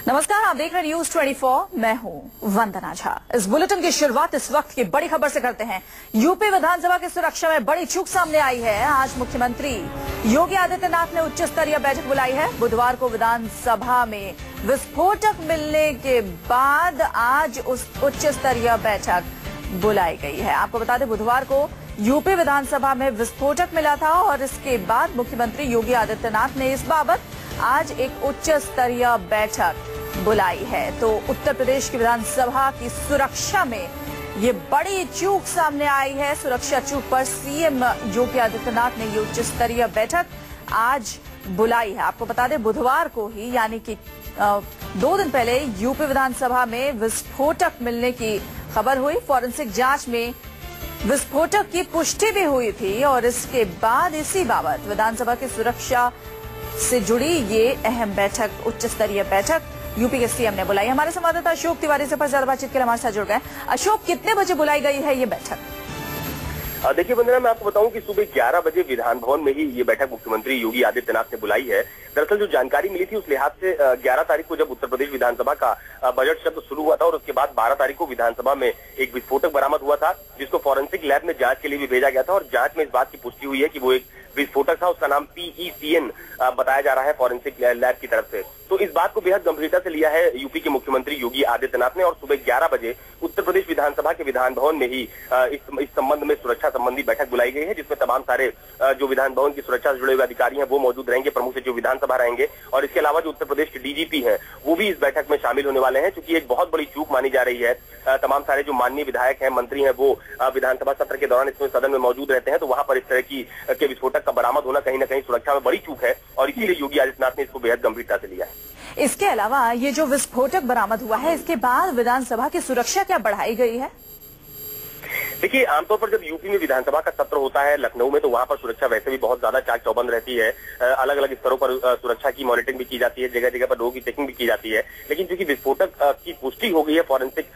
नमस्कार, आप देख रहे हैं न्यूज 24। मैं हूं वंदना झा। इस बुलेटिन की शुरुआत इस वक्त की बड़ी खबर से करते हैं। यूपी विधानसभा की सुरक्षा में बड़ी चूक सामने आई है। आज मुख्यमंत्री योगी आदित्यनाथ ने उच्च स्तरीय बैठक बुलाई है। बुधवार को विधानसभा में विस्फोटक मिलने के बाद आज उस उच्च स्तरीय बैठक बुलाई गई है। आपको बता दें, बुधवार को यूपी विधानसभा में विस्फोटक मिला था और इसके बाद मुख्यमंत्री योगी आदित्यनाथ ने इस बाबत आज एक उच्च स्तरीय बैठक बुलाई है। तो उत्तर प्रदेश की विधानसभा की सुरक्षा में ये बड़ी चूक सामने आई है। सुरक्षा चूक पर सीएम योगी आदित्यनाथ ने ये उच्च स्तरीय बैठक आज बुलाई है। आपको बता दें, बुधवार को ही यानी कि 2 दिन पहले यूपी विधानसभा में विस्फोटक मिलने की खबर हुई। फॉरेंसिक जांच में विस्फोटक की पुष्टि भी हुई थी और इसके बाद इसी बाबत विधानसभा की सुरक्षा से जुड़ी ये अहम बैठक, उच्च स्तरीय बैठक यूपी के सीएम ने बुलाई। हमारे संवाददाता अशोक तिवारी से ज्यादा बातचीत के लिए हमारे साथ जुड़ गए। अशोक, कितने बजे बुलाई गई है ये बैठक? देखिए वंदना, मैं आपको बताऊं कि सुबह 11 बजे विधान भवन में ही ये बैठक मुख्यमंत्री योगी आदित्यनाथ ने बुलाई है। दरअसल जो जानकारी मिली थी उस लिहाज से 11 तारीख को जब उत्तर प्रदेश विधानसभा का बजट शब्द शुरू हुआ था और उसके बाद 12 तारीख को विधानसभा में एक विस्फोटक बरामद हुआ था, जिसको फॉरेंसिक लैब में जांच के लिए भी भेजा गया था और जांच में इस बात की पुष्टि हुई है कि वो एक विस्फोटक था। उसका नाम PECN बताया जा रहा है फॉरेंसिक लैब की तरफ से। तो इस बात को बेहद गंभीरता से लिया है यूपी के मुख्यमंत्री योगी आदित्यनाथ ने और सुबह 11 बजे उत्तर प्रदेश विधानसभा के विधान भवन में ही इस संबंध में सुरक्षा संबंधी बैठक बुलाई गई है, जिसमें तमाम सारे जो विधान भवन की सुरक्षा से जुड़े हुए अधिकारी हैं वो मौजूद रहेंगे, प्रमुख सचिव विधानसभा रहेंगे और इसके अलावा जो उत्तर प्रदेश के DGP हैं वो भी इस बैठक में शामिल होने वाले हैं। क्योंकि एक बहुत बड़ी चूक मानी जा रही है। तमाम सारे जो माननीय विधायक हैं, मंत्री हैं, वो विधानसभा सत्र के दौरान इसमें सदन में मौजूद रहते हैं, तो वहां पर इस तरह के विस्फोटक का बरामद होना कहीं न कहीं सुरक्षा में बड़ी चूक है और इसीलिए योगी आदित्यनाथ ने इसको बेहद गंभीरता से लिया है। इसके अलावा ये जो विस्फोटक बरामद हुआ है, इसके बाद विधानसभा की सुरक्षा क्या बढ़ाई गई है? देखिए, आमतौर पर जब यूपी में विधानसभा का सत्र होता है लखनऊ में, तो वहां पर सुरक्षा वैसे भी बहुत ज्यादा चाक चौबंद रहती है। अलग अलग स्तरों पर सुरक्षा की मॉनिटरिंग भी की जाती है, जगह जगह पर लोगों की चेकिंग भी की जाती है। लेकिन चूंकि विस्फोटक की पुष्टि हो गई है फॉरेंसिक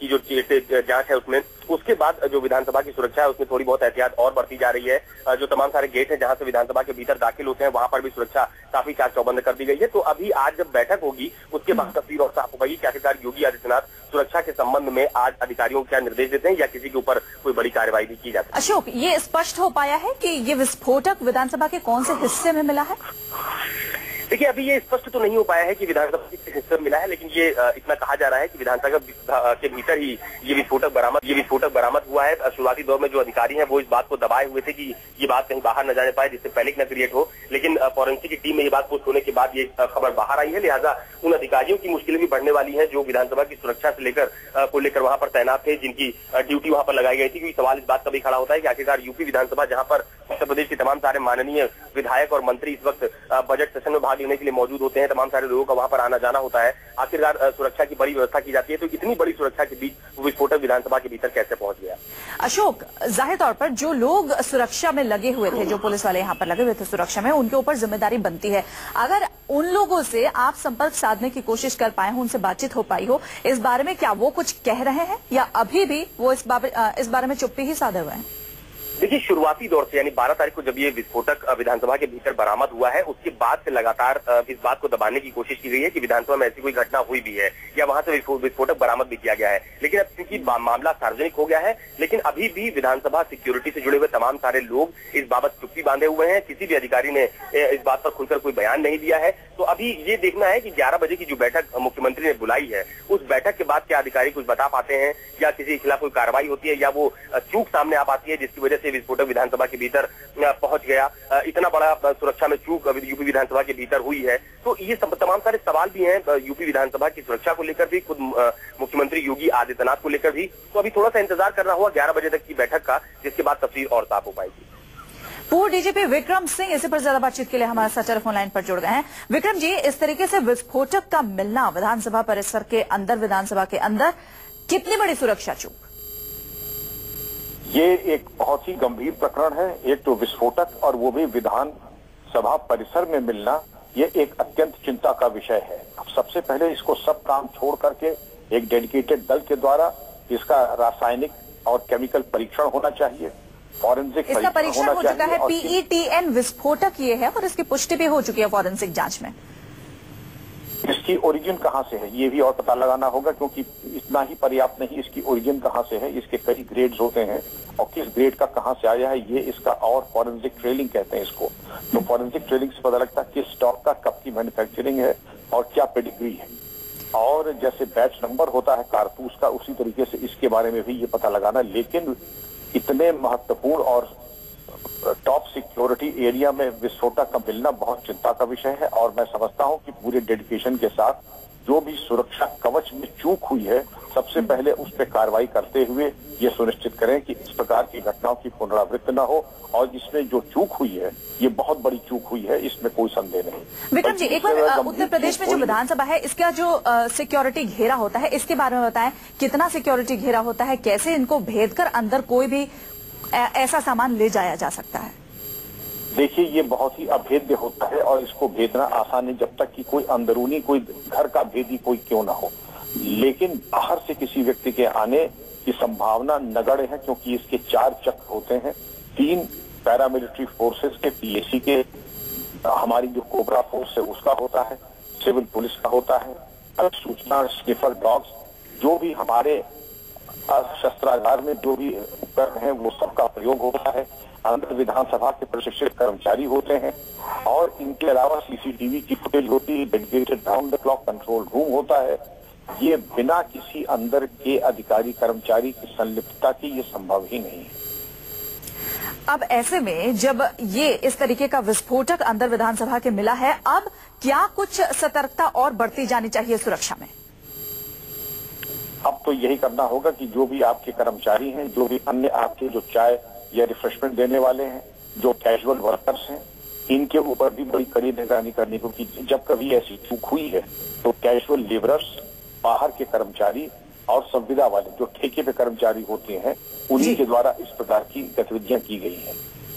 की जो जांच है उसमें, उसके बाद जो विधानसभा की सुरक्षा है उसमें थोड़ी बहुत एहतियात और बढ़ती जा रही है। जो तमाम सारे गेट हैं जहां से विधानसभा के भीतर दाखिल होते हैं, वहां पर भी सुरक्षा काफी चाक चौबंद कर दी गई है। तो अभी आज जब बैठक होगी उसके बाद तस्वीर और साफ हो पाएगी कि आखिरकार योगी आदित्यनाथ सुरक्षा के संबंध में आज अधिकारियों को क्या निर्देश देते हैं या किसी के ऊपर कोई बड़ी कार्रवाई भी की जाती है। अशोक, ये स्पष्ट हो पाया है कि ये विस्फोटक विधानसभा के कौन से हिस्से में मिला है? देखिए, अभी ये स्पष्ट तो नहीं हो पाया है कि विधानसभा के हिस्से में मिला है, लेकिन ये इतना कहा जा रहा है कि विधानसभा के भीतर ही ये विस्फोटक बरामद हुआ है। शुरुआती दौर में जो अधिकारी हैं वो इस बात को दबाए हुए थे कि ये बात कहीं बाहर न जाने पाए, जिससे पैनिक न क्रिएट हो। लेकिन फॉरेंसिक की टीम में ये बात पुष्ट होने के बाद ये खबर बाहर आई है। लिहाजा उन अधिकारियों की मुश्किलें भी बढ़ने वाली है जो विधानसभा की सुरक्षा से लेकर वहां पर तैनात थे, जिनकी ड्यूटी वहां पर लगाई गई थी। क्योंकि सवाल इस बात का भी खड़ा होता है कि आखिरकार यूपी विधानसभा, जहां पर उत्तर प्रदेश के तमाम सारे माननीय विधायक और मंत्री इस वक्त बजट सेशन में भाग लेने के लिए मौजूद होते हैं, तमाम सारे लोगों का वहां पर आना जाना होता है, आखिरकार सुरक्षा की बड़ी व्यवस्था की जाती है। तो इतनी बड़ी सुरक्षा के बीच विस्फोटक विधानसभा के भीतर कैसे पहुंच गया? अशोक, जाहिर तौर पर जो लोग सुरक्षा में लगे हुए थे, जो पुलिस वाले यहाँ पर लगे हुए थे सुरक्षा में, उनके ऊपर जिम्मेदारी बनती है। अगर उन लोगों से आप संपर्क साधने की कोशिश कर पाए हो, उनसे बातचीत हो पाई हो, इस बारे में क्या वो कुछ कह रहे हैं या अभी भी वो इस बारे में चुप्पी ही साधे हुए हैं? देखिए, शुरुआती दौर से यानी 12 तारीख को जब ये विस्फोटक विधानसभा के भीतर बरामद हुआ है, उसके बाद से लगातार इस बात को दबाने की कोशिश की गई है कि विधानसभा में ऐसी कोई घटना हुई भी है या वहां से विस्फोटक बरामद भी किया गया है। लेकिन अब क्योंकि मामला सार्वजनिक हो गया है, लेकिन अभी भी विधानसभा सिक्योरिटी से जुड़े हुए तमाम सारे लोग इस बाबत चुप्पी बांधे हुए हैं। किसी भी अधिकारी ने इस बात पर खुलकर कोई बयान नहीं दिया है। तो अभी ये देखना है कि 11 बजे की जो बैठक मुख्यमंत्री ने बुलाई है, उस बैठक के बाद क्या अधिकारी कुछ बता पाते हैं या किसी के खिलाफ कोई कार्रवाई होती है या वो चूक सामने आ पाती है जिसकी वजह से विस्फोटक विधानसभा के भीतर पहुंच गया। इतना बड़ा सुरक्षा में चूक यूपी विधानसभा के भीतर हुई है। तो ये तमाम सारे सवाल भी हैं यूपी विधानसभा की सुरक्षा को लेकर भी, खुद मुख्यमंत्री योगी आदित्यनाथ को लेकर भी। तो अभी थोड़ा सा इंतजार करना होगा 11 बजे तक की बैठक का, जिसके बाद तस्वीर और साफ हो पाएगी। पूर्व DGP विक्रम सिंह इसी पर ज्यादा बातचीत के लिए हमारे साथ टेलीफोन लाइन पर जुड़ गए हैं। विक्रम जी, इस तरीके से विस्फोटक का मिलना विधानसभा परिसर के अंदर, विधानसभा के अंदर, कितनी बड़ी सुरक्षा चूक? ये एक बहुत ही गंभीर प्रकरण है। एक तो विस्फोटक और वो भी विधानसभा परिसर में मिलना, ये एक अत्यंत चिंता का विषय है। अब सबसे पहले इसको सब काम छोड़ करके एक डेडिकेटेड दल के द्वारा इसका रासायनिक और केमिकल परीक्षण होना चाहिए। फॉरेंसिक इसका परीक्षण हो चुका है, PETN विस्फोटक ये है और इसकी पुष्टि भी हो चुकी है फॉरेंसिक जांच में। इस इसकी ओरिजिन कहां से है ये भी और पता लगाना होगा, क्योंकि इतना ही पर्याप्त नहीं, इसकी ओरिजिन कहां से है, इसके कई ग्रेड्स होते हैं और किस ग्रेड का कहां से आया है ये इसका, और फॉरेंसिक ट्रेलिंग कहते हैं इसको। तो फॉरेंसिक ट्रेलिंग से पता लगता है किस स्टॉक का कब की मैन्युफैक्चरिंग है और क्या पेडिग्री है। और जैसे बैच नंबर होता है कारतूस का, उसी तरीके से इसके बारे में भी ये पता लगाना। लेकिन इतने महत्वपूर्ण और टॉप सिक्योरिटी एरिया में विस्फोटक का मिलना बहुत चिंता का विषय है, और मैं समझता हूं कि पूरे डेडिकेशन के साथ जो भी सुरक्षा कवच में चूक हुई है, सबसे पहले उस पर कार्रवाई करते हुए ये सुनिश्चित करें कि इस प्रकार की घटनाओं की पुनरावृत्ति न हो, और इसमें जो चूक हुई है ये बहुत बड़ी चूक हुई है, इसमें कोई संदेह नहीं। विक्रम जी, एक बार उत्तर प्रदेश में जो विधानसभा है इसका जो सिक्योरिटी घेरा होता है इसके बारे में बताएं, कितना सिक्योरिटी घेरा होता है, कैसे इनको भेद कर अंदर कोई भी ऐसा सामान ले जाया जा सकता है? देखिए, ये बहुत ही अभेद्य होता है और इसको भेदना आसान है जब तक कि कोई अंदरूनी, कोई घर का भेदी कोई क्यों ना हो। लेकिन बाहर से किसी व्यक्ति के आने की संभावना नगण्य है, क्योंकि इसके 4 चक्र होते हैं, 3 पैरामिलिट्री फोर्सेस के, पीएसी के, हमारी जो कोबरा फोर्स है उसका होता है, सिविल पुलिस का होता है, सूचना स्निफर डॉग्स, जो भी हमारे शस्त्रागार में जो भी उपकरण है वो सबका प्रयोग होता है। अंदर विधानसभा के प्रशिक्षित कर्मचारी होते हैं, और इनके अलावा सीसीटीवी की फुटेज होती है, dedicated round the clock control room होता है। ये बिना किसी अंदर के अधिकारी कर्मचारी की संलिप्तता की ये संभव ही नहीं है। अब ऐसे में जब ये इस तरीके का विस्फोटक अंदर विधानसभा के मिला है, अब क्या कुछ सतर्कता और बढ़ती जानी चाहिए सुरक्षा में? अब तो यही करना होगा कि जो भी आपके कर्मचारी हैं, जो भी अन्य आपके जो चाय या रिफ्रेशमेंट देने वाले हैं, जो कैजुअल वर्कर्स हैं, इनके ऊपर भी बड़ी कड़ी निगरानी करनी होगी। जब कभी ऐसी चूक हुई है तो कैजुअल लेबरर्स, बाहर के कर्मचारी और संविदा वाले जो ठेके पे कर्मचारी होते हैं, उन्हीं के द्वारा इस प्रकार की गतिविधियां की गई हैं।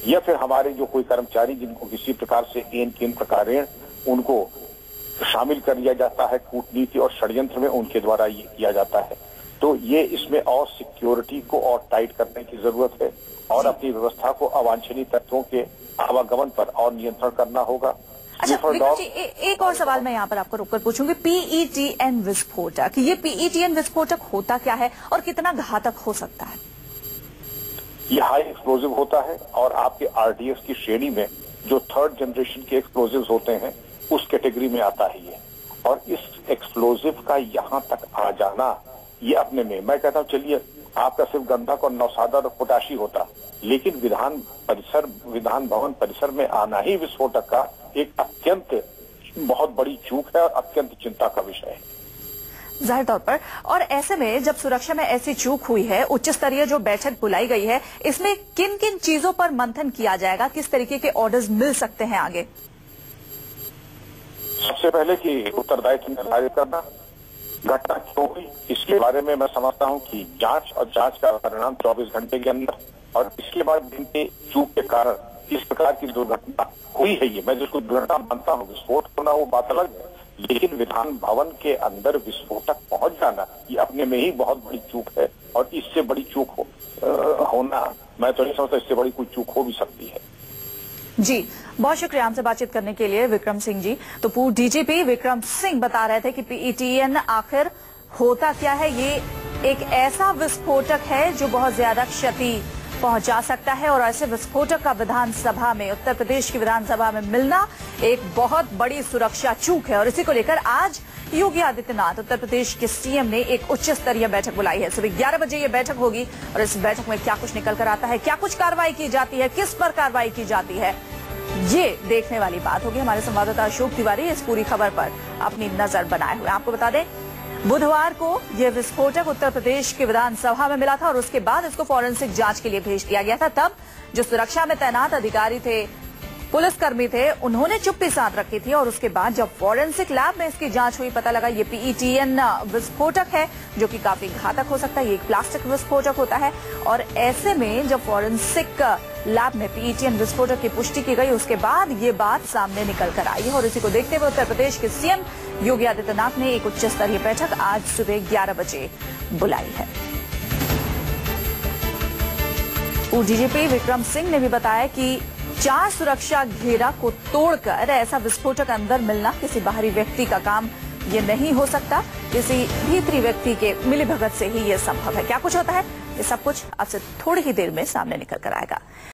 या फिर हमारे जो कोई कर्मचारी जिनको किसी प्रकार से एन केन प्रकारेण उनको शामिल कर लिया जाता है कूटनीति और षड्यंत्र में, उनके द्वारा ये किया जाता है। तो ये इसमें और सिक्योरिटी को और टाइट करने की जरूरत है, और अपनी व्यवस्था को अवांछनीय तत्वों के आवागमन पर और नियंत्रण करना होगा। अच्छा विक्रम जी, एक और सवाल मैं यहाँ पर आपको रोककर पूछूंगी, पीईटीएन विस्फोटक, ये पीईटीएन विस्फोटक होता क्या है और कितना घातक हो सकता है? ये हाई एक्सप्लोजिव होता है, और आपके आरडीएक्स की श्रेणी में जो 3rd जनरेशन के एक्सप्लोजिव्स होते हैं उस कैटेगरी में आता है ये। और इस एक्सप्लोजिव का यहाँ तक आ जाना, ये अपने में, मैं कहता हूँ चलिए आपका सिर्फ गंधक और नौसादा और पोटाशी होता, लेकिन विधान भवन परिसर में आना ही विस्फोटक का एक अत्यंत बहुत बड़ी चूक है और अत्यंत चिंता का विषय है। जाहिर तौर पर, और ऐसे में जब सुरक्षा में ऐसी चूक हुई है, उच्च स्तरीय जो बैठक बुलाई गई है, इसमें किन किन चीजों पर मंथन किया जाएगा, किस तरीके के ऑर्डर्स मिल सकते हैं आगे? सबसे पहले कि उत्तरदायित्व निर्धारित करना, घटना क्यों हुई इसके बारे में मैं समझता हूं कि जांच, और जांच का परिणाम 24 घंटे के अंदर, और इसके बाद जिनके चूक के कारण इस प्रकार की दुर्घटना हुई है, ये मैं जिसको दुर्घटना मानता हूं, विस्फोट होना वो बात अलग है, लेकिन विधान भवन के अंदर विस्फोटक पहुंच जाना ये अपने में ही बहुत बड़ी चूक है, और इससे बड़ी चूक होना मैं तो नहीं समझता इससे बड़ी कोई चूक हो भी सकती है। जी, बहुत शुक्रिया हमसे बातचीत करने के लिए विक्रम सिंह जी। तो पूर्व डीजीपी विक्रम सिंह बता रहे थे कि पीईटीएन आखिर होता क्या है। ये एक ऐसा विस्फोटक है जो बहुत ज्यादा क्षति पहुंचा सकता है, और ऐसे विस्फोटक का विधानसभा में, उत्तर प्रदेश की विधानसभा में मिलना एक बहुत बड़ी सुरक्षा चूक है। और इसी को लेकर आज योगी आदित्यनाथ, उत्तर प्रदेश के सीएम, ने एक उच्च स्तरीय बैठक बुलाई है। सुबह 11 बजे ये बैठक होगी, और इस बैठक में क्या कुछ निकल कर आता है, क्या कुछ कार्रवाई की जाती है, किस पर कार्रवाई की जाती है, ये देखने वाली बात होगी। हमारे संवाददाता अशोक तिवारी इस पूरी खबर पर अपनी नजर बनाए हुए। आपको बता दें, बुधवार को यह विस्फोटक उत्तर प्रदेश के विधानसभा में मिला था, और उसके बाद इसको फॉरेंसिक जांच के लिए भेज दिया गया था। तब जो सुरक्षा में तैनात अधिकारी थे, पुलिसकर्मी थे, उन्होंने चुप्पी साध रखी थी, और उसके बाद जब फॉरेंसिक लैब में इसकी जांच हुई, पता लगा ये पीईटीएन विस्फोटक है, जो कि काफी घातक हो सकता है। ये एक प्लास्टिक विस्फोटक होता है, और ऐसे में जब फॉरेंसिक लैब में पीईटीएन विस्फोटक की पुष्टि की गई, उसके बाद ये बात सामने निकल कर आई है। और इसी को देखते हुए उत्तर प्रदेश के सीएम योगी आदित्यनाथ ने एक उच्च स्तरीय बैठक आज सुबह 11 बजे बुलाई है। पूर्व डीजीपी विक्रम सिंह ने भी बताया कि 4 सुरक्षा घेरा को तोड़कर ऐसा विस्फोटक अंदर मिलना किसी बाहरी व्यक्ति का काम ये नहीं हो सकता। किसी भीतरी व्यक्ति के मिलीभगत से ही ये संभव है। क्या कुछ होता है, ये सब कुछ आपसे थोड़ी ही देर में सामने निकल कर आएगा।